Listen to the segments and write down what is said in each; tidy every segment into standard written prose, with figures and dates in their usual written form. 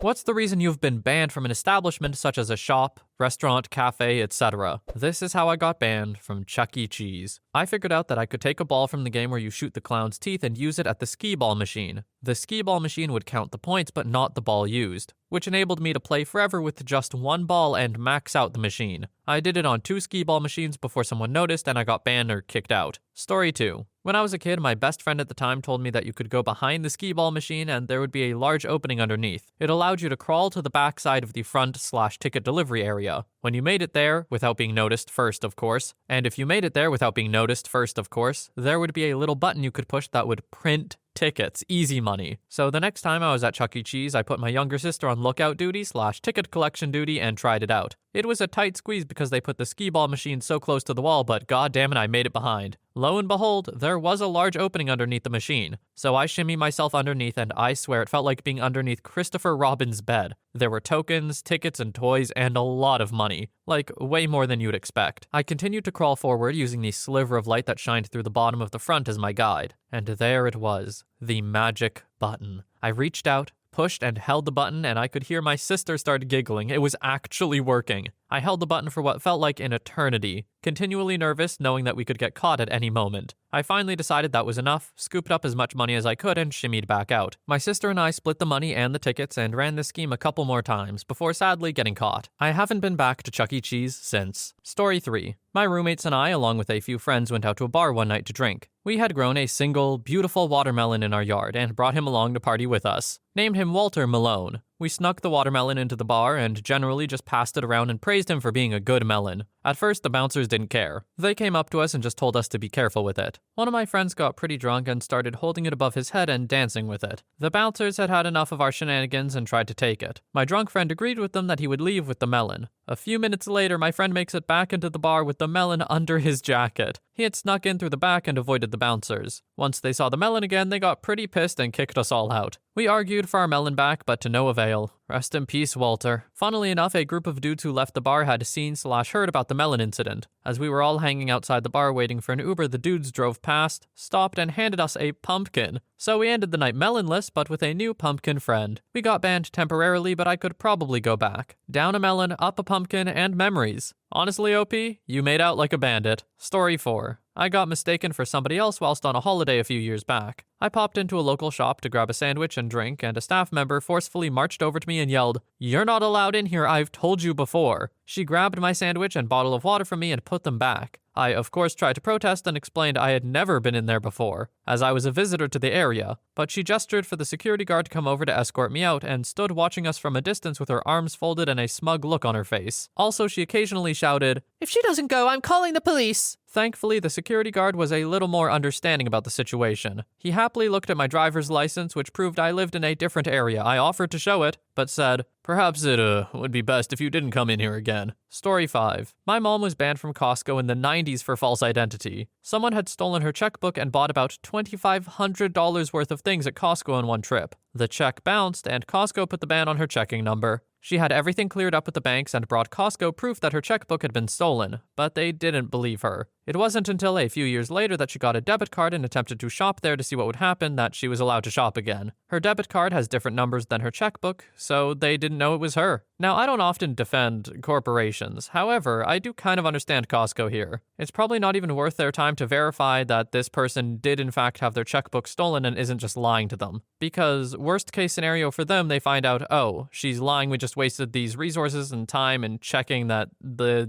What's the reason you've been banned from an establishment such as a shop, restaurant, cafe, etc.? This is how I got banned from Chuck E. Cheese. I figured out that I could take a ball from the game where you shoot the clown's teeth and use it at the skee ball machine. The skee ball machine would count the points but not the ball used, which enabled me to play forever with just one ball and max out the machine. I did it on 2 skee ball machines before someone noticed and I got banned or kicked out. Story 2. When I was a kid, my best friend at the time told me that you could go behind the skee ball machine and there would be a large opening underneath. It allowed you to crawl to the back side of the front/ticket delivery area. When you made it there, without being noticed first, of course, and if you made it there without being noticed first, of course, there would be a little button you could push that would print tickets, easy money. So the next time I was at Chuck E. Cheese, I put my younger sister on lookout duty/ticket collection duty and tried it out. It was a tight squeeze because they put the skee ball machine so close to the wall, but god damn it, I made it behind. Lo and behold, there was a large opening underneath the machine. So I shimmy myself underneath and I swear it felt like being underneath Christopher Robin's bed. There were tokens, tickets, and toys, and a lot of money. Like, way more than you'd expect. I continued to crawl forward using the sliver of light that shined through the bottom of the front as my guide. And there it was, the magic button. I reached out, pushed and held the button, and I could hear my sister start giggling. It was actually working. I held the button for what felt like an eternity, continually nervous, knowing that we could get caught at any moment. I finally decided that was enough, scooped up as much money as I could, and shimmied back out. My sister and I split the money and the tickets and ran this scheme a couple more times, before sadly getting caught. I haven't been back to Chuck E. Cheese since. Story 3. My roommates and I, along with a few friends, went out to a bar one night to drink. We had grown a single, beautiful watermelon in our yard and brought him along to party with us. Named him Walter Malone. We snuck the watermelon into the bar and generally just passed it around and praised him for being a good melon. At first, the bouncers didn't care. They came up to us and just told us to be careful with it. One of my friends got pretty drunk and started holding it above his head and dancing with it. The bouncers had had enough of our shenanigans and tried to take it. My drunk friend agreed with them that he would leave with the melon. A few minutes later, my friend makes it back into the bar with the melon under his jacket. He had snuck in through the back and avoided the bouncers. Once they saw the melon again, they got pretty pissed and kicked us all out. We argued for our melon back, but to no avail. Rest in peace, Walter. Funnily enough, a group of dudes who left the bar had seen/heard about the melon incident. As we were all hanging outside the bar waiting for an Uber, the dudes drove past, stopped, and handed us a pumpkin. So we ended the night melonless, but with a new pumpkin friend. We got banned temporarily, but I could probably go back. Down a melon, up a pumpkin, and memories. Honestly, OP, you made out like a bandit. Story 4. I got mistaken for somebody else whilst on a holiday a few years back. I popped into a local shop to grab a sandwich and drink, and a staff member forcefully marched over to me and yelled, "You're not allowed in here, I've told you before." She grabbed my sandwich and bottle of water from me and put them back. I, of course, tried to protest and explained I had never been in there before, as I was a visitor to the area, but she gestured for the security guard to come over to escort me out and stood watching us from a distance with her arms folded and a smug look on her face. Also, she occasionally shouted, "If she doesn't go, I'm calling the police!" Thankfully, the security guard was a little more understanding about the situation. He happily looked at my driver's license, which proved I lived in a different area. I offered to show it, but said, "Perhaps it would be best if you didn't come in here again." Story 5. My mom was banned from Costco in the 90s for false identity. Someone had stolen her checkbook and bought about $2,500 worth of things at Costco on one trip. The check bounced, and Costco put the ban on her checking number. She had everything cleared up with the banks and brought Costco proof that her checkbook had been stolen, but they didn't believe her. It wasn't until a few years later that she got a debit card and attempted to shop there to see what would happen that she was allowed to shop again. Her debit card has different numbers than her checkbook, so they didn't know it was her. Now, I don't often defend corporations. However, I do kind of understand Costco here. It's probably not even worth their time to verify that this person did in fact have their checkbook stolen and isn't just lying to them. Because worst case scenario for them, they find out, oh, she's lying, we just wasted these resources and time in checking that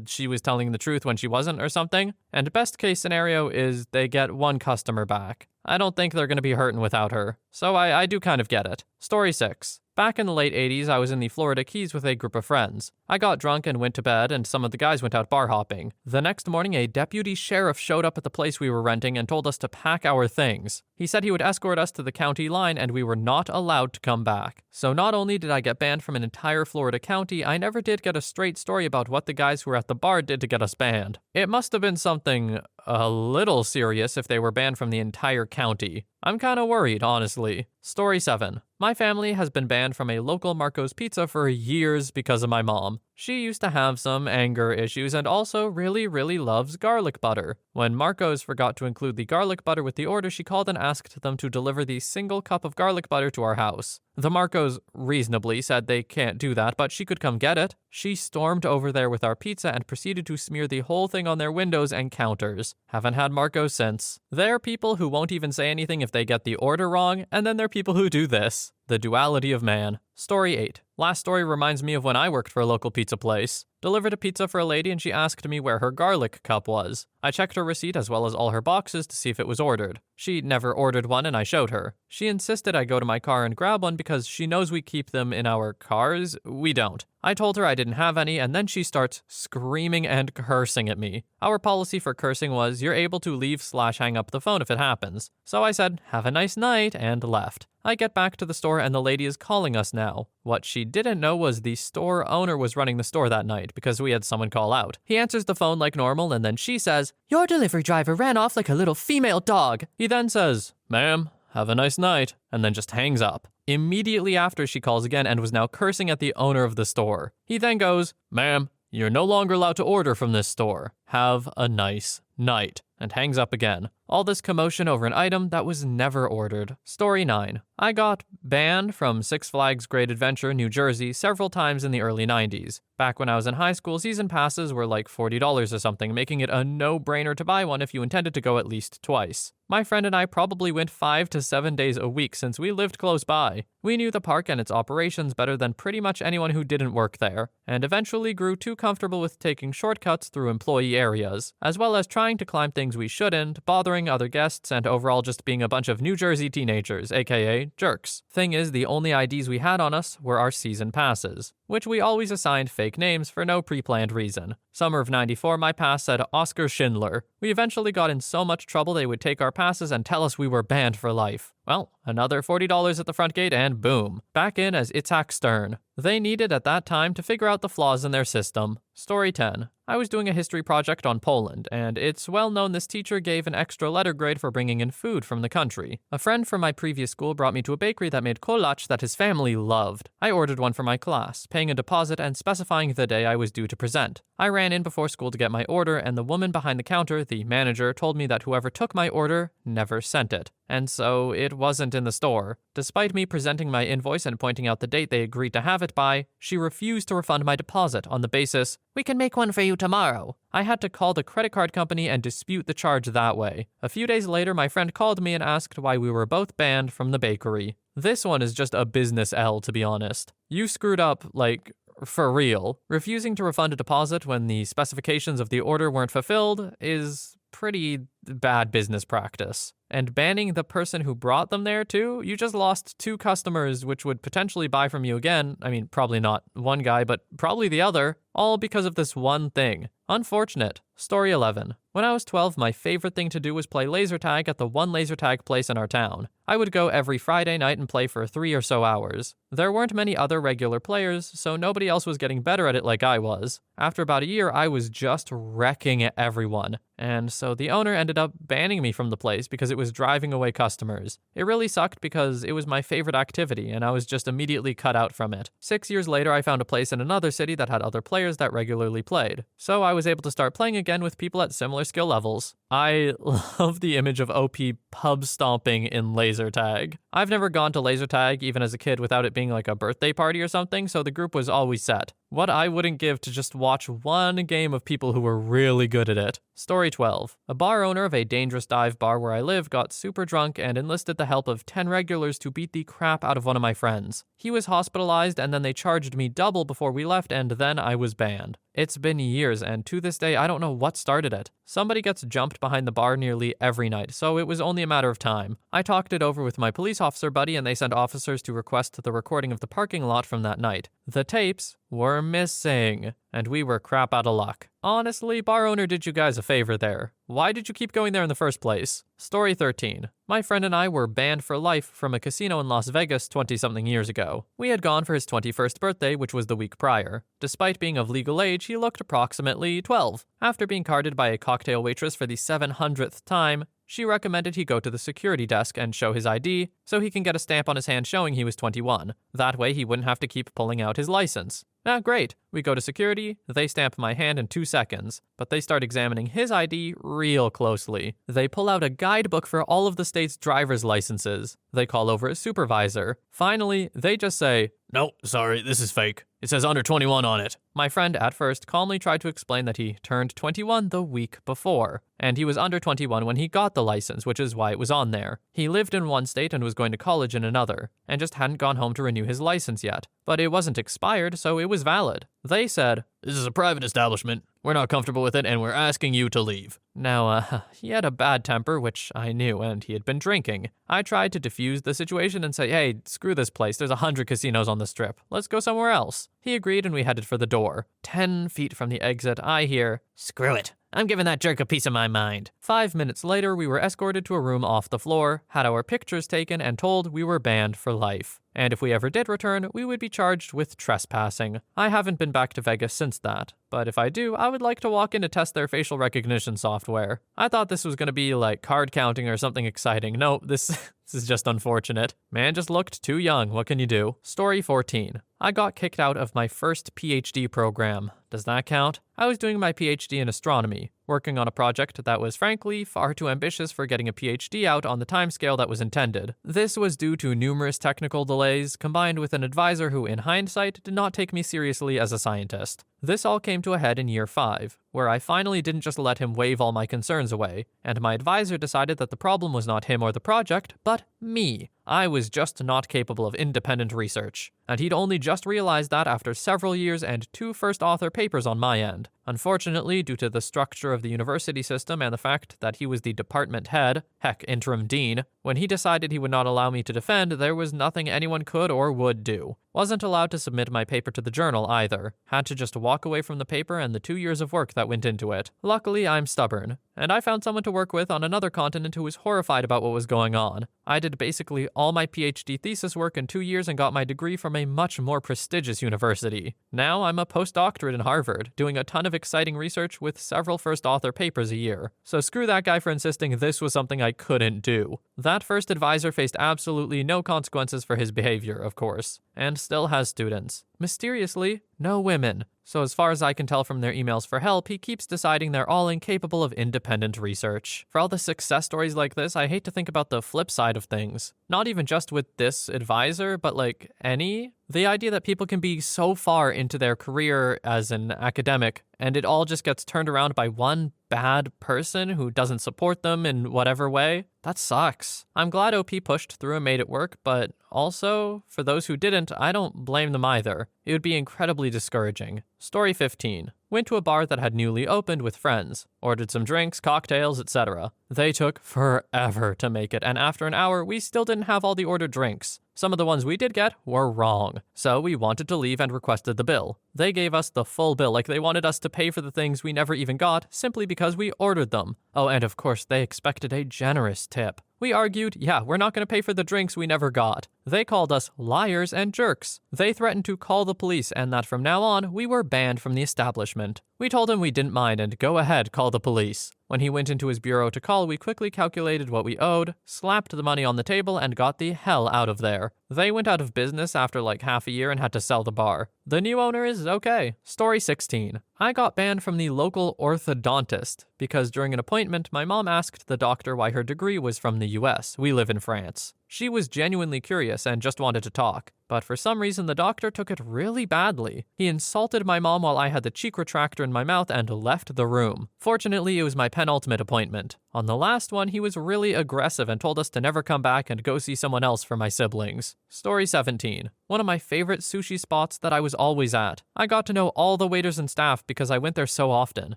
she was telling the truth when she wasn't or something. And best case scenario is they get one customer back. I don't think they're going to be hurting without her. So I do kind of get it. Story 6. Back in the late 80s, I was in the Florida Keys with a group of friends. I got drunk and went to bed, and some of the guys went out bar hopping. The next morning, a deputy sheriff showed up at the place we were renting and told us to pack our things. He said he would escort us to the county line and we were not allowed to come back. So not only did I get banned from an entire Florida county, I never did get a straight story about what the guys who were at the bar did to get us banned. It must have been something a little serious if they were banned from the entire county. I'm kinda worried, honestly. Story 7. My family has been banned from a local Marco's Pizza for years because of my mom. She used to have some anger issues and also really loves garlic butter. When Marco's forgot to include the garlic butter with the order, she called and asked them to deliver the single cup of garlic butter to our house. The Marco's reasonably said they can't do that, but she could come get it. She stormed over there with our pizza and proceeded to smear the whole thing on their windows and counters. Haven't had Marco's since. There are people who won't even say anything if they get the order wrong, and then there are people who do this. The duality of man. Story 8. Last story reminds me of when I worked for a local pizza place. Delivered a pizza for a lady and she asked me where her garlic cup was. I checked her receipt as well as all her boxes to see if it was ordered. She never ordered one and I showed her. She insisted I go to my car and grab one because she knows we keep them in our cars. We don't. I told her I didn't have any and then she starts screaming and cursing at me. Our policy for cursing was you're able to leave/hang up the phone if it happens. So I said, have a nice night, and left. I get back to the store and the lady is calling us now. What she didn't know was the store owner was running the store that night because we had someone call out. He answers the phone like normal and then she says, "Your delivery driver ran off like a little female dog." He then says, "Ma'am, have a nice night," and then just hangs up. Immediately after she calls again and was now cursing at the owner of the store. He then goes, "Ma'am, you're no longer allowed to order from this store. Have a nice night," and hangs up again. All this commotion over an item that was never ordered. Story 9. I got banned from Six Flags Great Adventure, New Jersey several times in the early 90s. Back when I was in high school, season passes were like $40 or something, making it a no-brainer to buy one if you intended to go at least twice. My friend and I probably went 5 to 7 days a week since we lived close by. We knew the park and its operations better than pretty much anyone who didn't work there, and eventually grew too comfortable with taking shortcuts through employee areas, as well as trying to climb things we shouldn't, bothering other guests, and overall just being a bunch of New Jersey teenagers, aka jerks. Thing is, the only IDs we had on us were our season passes, which we always assigned fake names for no pre-planned reason. Summer of '94, my pass said Oscar Schindler. We eventually got in so much trouble they would take our passes and tell us we were banned for life. Well, another $40 at the front gate and boom, back in as Itzhak Stern. They needed at that time to figure out the flaws in their system. Story 10. I was doing a history project on Poland, and it's well known this teacher gave an extra letter grade for bringing in food from the country. A friend from my previous school brought me to a bakery that made kolach that his family loved. I ordered one for my class, paying a deposit and specifying the day I was due to present. I ran in before school to get my order, and the woman behind the counter, the manager, told me that whoever took my order never sent it. And so it wasn't in the store. Despite me presenting my invoice and pointing out the date they agreed to have it by, she refused to refund my deposit on the basis, "We can make one for you tomorrow." I had to call the credit card company and dispute the charge that way. A few days later, my friend called me and asked why we were both banned from the bakery. This one is just a business L, to be honest. You screwed up, like, for real. Refusing to refund a deposit when the specifications of the order weren't fulfilled is pretty bad business practice. And banning the person who brought them there too, you just lost 2 customers which would potentially buy from you again. I mean, probably not one guy, but probably the other, all because of this one thing. Unfortunate. Story 11. When I was 12, my favorite thing to do was play laser tag at the one laser tag place in our town. I would go every Friday night and play for 3 or so hours. There weren't many other regular players, so nobody else was getting better at it like I was. After about a year, I was just wrecking everyone. And so the owner ended up banning me from the place because it was driving away customers. It really sucked because it was my favorite activity and I was just immediately cut out from it. 6 years later, I found a place in another city that had other players that regularly played. So I was able to start playing again with people at similar skill levels. I love the image of OP pub stomping in laser tag. I've never gone to laser tag even as a kid without it being like a birthday party or something, so the group was always set. What I wouldn't give to just watch one game of people who were really good at it. Story 12. A bar owner of a dangerous dive bar where I live got super drunk and enlisted the help of 10 regulars to beat the crap out of one of my friends. He was hospitalized and then they charged me double before we left and then I was banned. It's been years and to this day I don't know what started it. Somebody gets jumped behind the bar nearly every night, so it was only a matter of time. I talked it over with my police officer buddy and they sent officers to request the recording of the parking lot from that night. The tapes were missing, and we were crap out of luck. Honestly, bar owner did you guys a favor there. Why did you keep going there in the first place? Story 13. My friend and I were banned for life from a casino in Las Vegas 20-something years ago. We had gone for his 21st birthday, which was the week prior. Despite being of legal age, he looked approximately 12. After being carded by a cocktail waitress for the 700th time, She recommended he go to the security desk and show his ID so he can get a stamp on his hand showing he was 21. That way he wouldn't have to keep pulling out his license. Ah, great. We go to security, they stamp my hand in 2 seconds, but they start examining his ID real closely. They pull out a guidebook for all of the state's driver's licenses. They call over a supervisor. Finally, they just say, "No, sorry, this is fake. It says under 21 on it." My friend at first calmly tried to explain that he turned 21 the week before, and he was under 21 when he got the license, which is why it was on there. He lived in one state and was going to college in another, and just hadn't gone home to renew his license yet. But it wasn't expired, so it was valid. They said, "This is a private establishment. We're not comfortable with it, and we're asking you to leave." Now, he had a bad temper, which I knew, and he had been drinking. I tried to defuse the situation and say, "Hey, screw this place. There's 100 casinos on the strip. Let's go somewhere else." He agreed, and we headed for the door. 10 feet from the exit, I hear, "Screw it. I'm giving that jerk a piece of my mind." 5 minutes later, we were escorted to a room off the floor, had our pictures taken, and told we were banned for life. And if we ever did return, we would be charged with trespassing. I haven't been back to Vegas since that, but if I do, I would like to walk in to test their facial recognition software. I thought this was going to be like card counting or something exciting. No, this is just unfortunate. Man just looked too young. What can you do? Story 14. I got kicked out of my first PhD program. Does that count? I was doing my PhD in astronomy, working on a project that was frankly far too ambitious for getting a PhD out on the timescale that was intended. This was due to numerous technical delays, combined with an advisor who, in hindsight, did not take me seriously as a scientist. This all came to a head in year 5, where I finally didn't just let him wave all my concerns away, and my advisor decided that the problem was not him or the project, but me. I was just not capable of independent research, and he'd only just realized that after several years and 2 first author papers on my end. Unfortunately, due to the structure of the university system and the fact that he was the department head, heck, interim dean, when he decided he would not allow me to defend, there was nothing anyone could or would do. Wasn't allowed to submit my paper to the journal either. Had to just walk away from the paper and the 2 years of work that went into it. Luckily, I'm stubborn, and I found someone to work with on another continent who was horrified about what was going on. I did basically all my PhD thesis work in 2 years and got my degree from a much more prestigious university. Now I'm a postdoctorate in Harvard, doing a ton of exciting research with several first author papers a year. So screw that guy for insisting this was something I couldn't do. That first advisor faced absolutely no consequences for his behavior, of course, and still has students. Mysteriously, no women. So as far as I can tell from their emails for help, he keeps deciding they're all incapable of independent research. For all the success stories like this, I hate to think about the flip side of things. Not even just with this advisor, but like any. The idea that people can be so far into their career as an academic, and it all just gets turned around by one bad person who doesn't support them in whatever way, that sucks. I'm glad OP pushed through and made it work, but also, for those who didn't, I don't blame them either. It would be incredibly discouraging. Story 15. Went to a bar that had newly opened with friends. Ordered some drinks, cocktails, etc. They took forever to make it, and after an hour, we still didn't have all the ordered drinks. Some of the ones we did get were wrong, so we wanted to leave and requested the bill. They gave us the full bill, like they wanted us to pay for the things we never even got, simply because we ordered them. Oh, and of course, they expected a generous tip. We argued, yeah, we're not going to pay for the drinks we never got. They called us liars and jerks. They threatened to call the police and that from now on, we were banned from the establishment. We told him we didn't mind and go ahead, call the police. When he went into his bureau to call, we quickly calculated what we owed, slapped the money on the table, and got the hell out of there. They went out of business after like half a year and had to sell the bar. The new owner is okay. Story 16. I got banned from the local orthodontist because during an appointment, my mom asked the doctor why her degree was from the US. We live in France. She was genuinely curious and just wanted to talk, but for some reason the doctor took it really badly. He insulted my mom while I had the cheek retractor in my mouth and left the room. Fortunately, it was my penultimate appointment. On the last one, he was really aggressive and told us to never come back and go see someone else for my siblings. Story 17. One of my favorite sushi spots that I was always at. I got to know all the waiters and staff because I went there so often.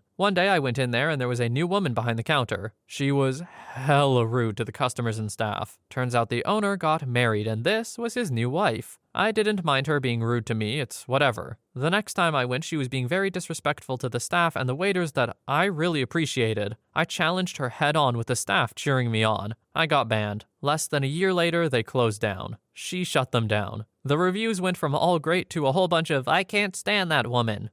One day I went in there and there was a new woman behind the counter. She was hella rude to the customers and staff. Turns out the owner got married and this was his new wife. I didn't mind her being rude to me, it's whatever. The next time I went, she was being very disrespectful to the staff and the waiters that I really appreciated. I challenged her head on with the staff cheering me on. I got banned. Less than a year later, they closed down. She shut them down. The reviews went from all great to a whole bunch of, I can't stand that woman.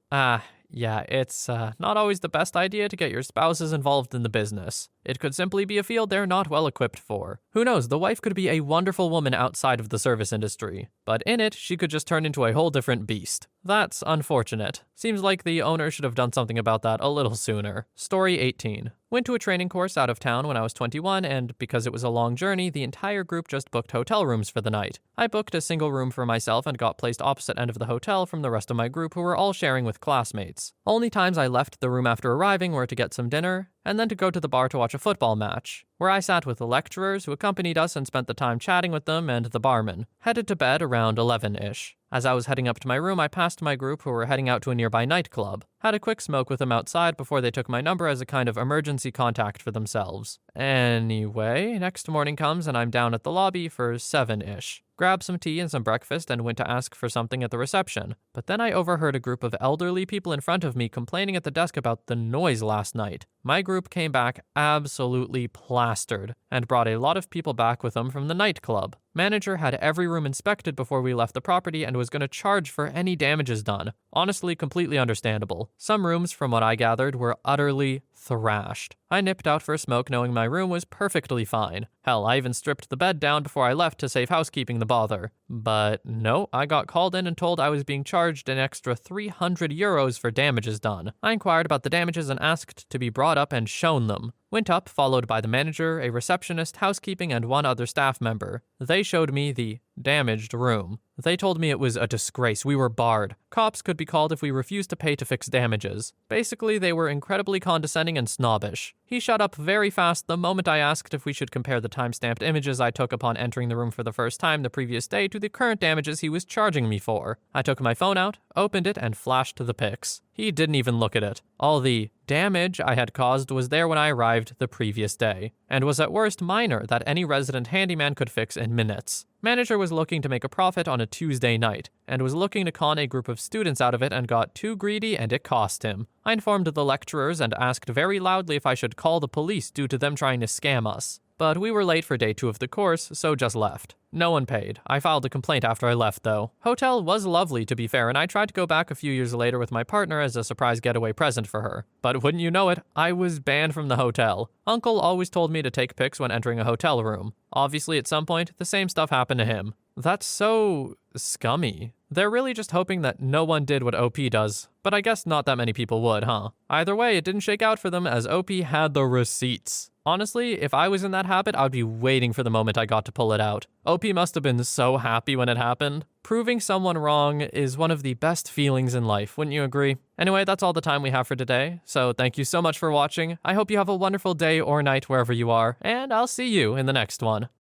Yeah, it's not always the best idea to get your spouses involved in the business. It could simply be a field they're not well equipped for. Who knows, the wife could be a wonderful woman outside of the service industry, but in it, she could just turn into a whole different beast. That's unfortunate. Seems like the owner should have done something about that a little sooner. Story 18. Went to a training course out of town when I was 21, and because it was a long journey, the entire group just booked hotel rooms for the night. I booked a single room for myself and got placed opposite end of the hotel from the rest of my group who were all sharing with classmates. Only times I left the room after arriving were to get some dinner, and then to go to the bar to watch a football match, where I sat with the lecturers who accompanied us and spent the time chatting with them and the barman. Headed to bed around 11-ish. As I was heading up to my room, I passed my group who were heading out to a nearby nightclub. Had a quick smoke with them outside before they took my number as a kind of emergency contact for themselves. Anyway, next morning comes and I'm down at the lobby for 7-ish. Grabbed some tea and some breakfast and went to ask for something at the reception. But then I overheard a group of elderly people in front of me complaining at the desk about the noise last night. My group came back absolutely plastered and brought a lot of people back with them from the nightclub. Manager had every room inspected before we left the property and was going to charge for any damages done. Honestly, completely understandable. Some rooms, from what I gathered, were utterly thrashed. I nipped out for a smoke knowing my room was perfectly fine. Hell, I even stripped the bed down before I left to save housekeeping the bother. But no, I got called in and told I was being charged an extra 300 euros for damages done. I inquired about the damages and asked to be brought up and shown them. Went up, followed by the manager, a receptionist, housekeeping, and one other staff member. They showed me the damaged room. They told me it was a disgrace. We were barred. Cops could be called if we refused to pay to fix damages. Basically, they were incredibly condescending and snobbish. He shut up very fast the moment I asked if we should compare the time-stamped images I took upon entering the room for the first time the previous day to the current damages he was charging me for. I took my phone out, opened it, and flashed the pics. He didn't even look at it. All the damage I had caused was there when I arrived the previous day, and was at worst minor that any resident handyman could fix in minutes. Manager was looking to make a profit on a Tuesday night, and was looking to con a group of students out of it and got too greedy and it cost him. I informed the lecturers and asked very loudly if I should call the police due to them trying to scam us. But we were late for day 2 of the course, so just left. No one paid. I filed a complaint after I left, though. Hotel was lovely, to be fair, and I tried to go back a few years later with my partner as a surprise getaway present for her. But wouldn't you know it, I was banned from the hotel. Uncle always told me to take pics when entering a hotel room. Obviously, at some point, the same stuff happened to him. That's so scummy. They're really just hoping that no one did what OP does, but I guess not that many people would, huh? Either way, it didn't shake out for them as OP had the receipts. Honestly, if I was in that habit, I'd be waiting for the moment I got to pull it out. OP must have been so happy when it happened. Proving someone wrong is one of the best feelings in life, wouldn't you agree? Anyway, that's all the time we have for today, so thank you so much for watching. I hope you have a wonderful day or night wherever you are, and I'll see you in the next one.